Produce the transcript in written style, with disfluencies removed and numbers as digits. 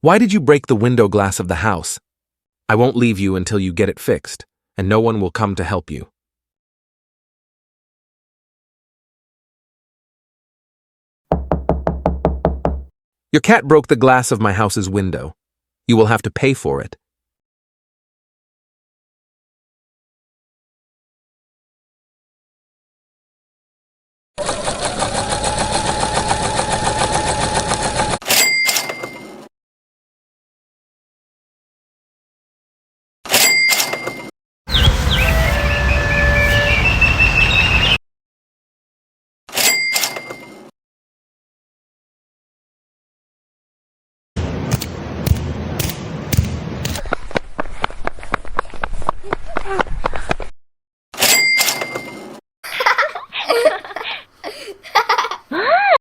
Why did you break the window glass of the house? I won't leave you until you get it fixed, and no one will come to help you. Your cat broke the glass of my house's window. You will have to pay for it.